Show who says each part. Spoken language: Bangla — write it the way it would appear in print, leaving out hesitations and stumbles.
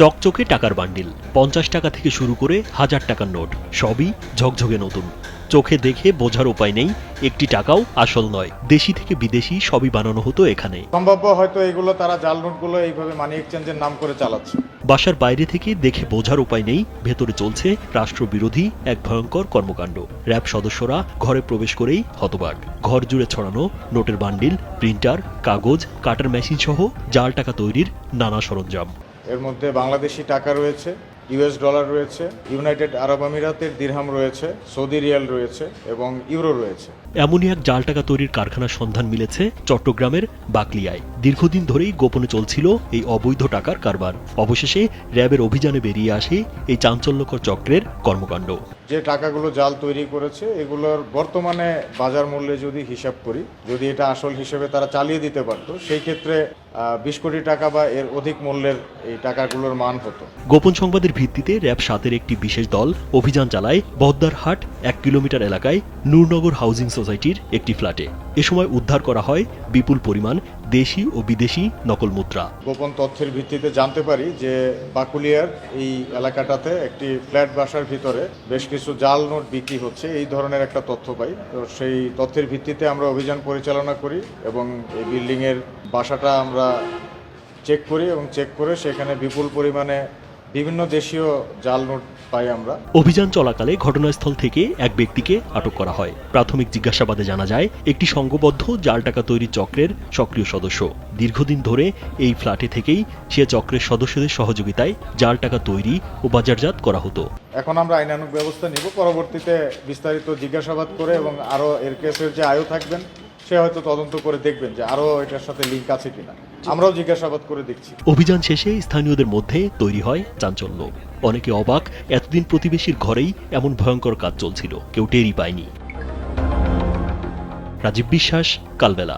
Speaker 1: চকচকে টাকার বান্ডিল, 50 টাকা থেকে শুরু করে 1000 টাকার নোট, সবই ঝকঝকে নতুন। চোখে দেখে বোঝার উপায় নেই একটি টাকাও আসল নয়। দেশি থেকে বিদেশি সবই বানানো হতো এখানে।
Speaker 2: সম্ভাব্য হয়তো এগুলো তারা জাল নোটগুলো এইভাবে মানি এক্সচেঞ্জের নাম করে চালাচ্ছে।
Speaker 1: বাসার বাইরে থেকে দেখে বোঝার উপায় নেই ভেতরে চলছে রাষ্ট্রবিরোধী এক ভয়ঙ্কর কর্মকাণ্ড। র‍্যাব সদস্যরা ঘরে প্রবেশ করেই হতবাক। ঘর জুড়ে ছড়ানো নোটের বান্ডিল, প্রিন্টার, কাগজ, কাটার মেশিন সহ জাল টাকা তৈরির নানা সরঞ্জাম।
Speaker 2: এর মধ্যে বাংলাদেশি টাকা রয়েছে, ইউএস ডলার রয়েছে, ইউনাইটেড আরব আমিরাতের দিরহাম রয়েছে, সৌদি রিয়াল রয়েছে এবং ইউরো রয়েছে।
Speaker 1: এমনই এক জাল টাকা তৈরির কারখানার সন্ধান মিলেছে চট্টগ্রামের বাকলিয়ায়। দীর্ঘদিন ধরেই গোপনে চলছিল এই অবৈধ টাকার কারবার। অবশেষে র‍্যাবের অভিযানে বেরিয়ে আসে এই চাঞ্চল্যকর চক্রের কর্মকাণ্ড।
Speaker 2: যে টাকাগুলো জাল তৈরি করেছে এগুলোর বর্তমানে বাজার মূল্যে যদি হিসাব করি, যদি এটা আসল হিসেবে তারা চালিয়ে দিতে পারত, সেই ক্ষেত্রে 20 কোটি টাকা বা এর অধিক মূল্যের এই টাকাগুলোর মান হতো।
Speaker 1: গোপন সংবাদের ভিত্তিতে র‍্যাব ৭-এর একটি বিশেষ দল অভিযান চালায় বহদ্দারহাট 1 কিলোমিটার এলাকায় নূরনগর হাউজিং সোসাইটির একটি ফ্ল্যাটে। এ সময় উদ্ধার করা হয় বিপুল পরিমাণ দেশি ও বিদেশি নকল মুদ্রা।
Speaker 2: গোপন তথ্যের ভিত্তিতে জানতে পারি যে বাকুলিয়ার এই এলাকাটাতে একটি ফ্ল্যাট বাসার ভিতরে বেশ কিছু জাল নোট বিক্রি হচ্ছে, এই ধরনের একটা তথ্য পাই। তো সেই তথ্যের ভিত্তিতে আমরা অভিযান পরিচালনা করি এবং এই বিল্ডিংয়ের বাসাটা আমরা চেক করি এবং চেক করে সেখানে বিপুল পরিমাণে বিভিন্ন দেশীয় জাল নোট পাই আমরা।
Speaker 1: অভিযান চলাকালে ঘটনাস্থল থেকে এক ব্যক্তিকে আটক করা হয়। প্রাথমিক জিজ্ঞাসাবাদে জানা যায় একটি সংঘবদ্ধ জাল টাকা তৈরি চক্রের সক্রিয় সদস্য। দীর্ঘদিন ধরে এই ফ্ল্যাটে থেকেই সে চক্রের সদস্যদের সহযোগিতায় জাল টাকা তৈরি ও বাজারজাত করা হতো।
Speaker 2: এখন আমরা আইনানুগ ব্যবস্থা নিব, পরবর্তীতে বিস্তারিত জিজ্ঞাসাবাদ করে এবং আরও এর কেসের যে আয়ু থাকবেন সে হয়তো তদন্ত করে দেখবেন যে আরও এটার সাথে লিঙ্ক আছে কিনা। আমরাও জিজ্ঞাসাবাদ করে দেখছি।
Speaker 1: অভিযান শেষে স্থানীয়দের মধ্যে তৈরি হয় চাঞ্চল্য। অনেকে অবাক, এতদিন প্রতিবেশীর ঘরেই এমন ভয়ঙ্কর কাজ চলছিল, কেউ টেরই পায়নি। রাজীব বিশ্বাস, কালবেলা।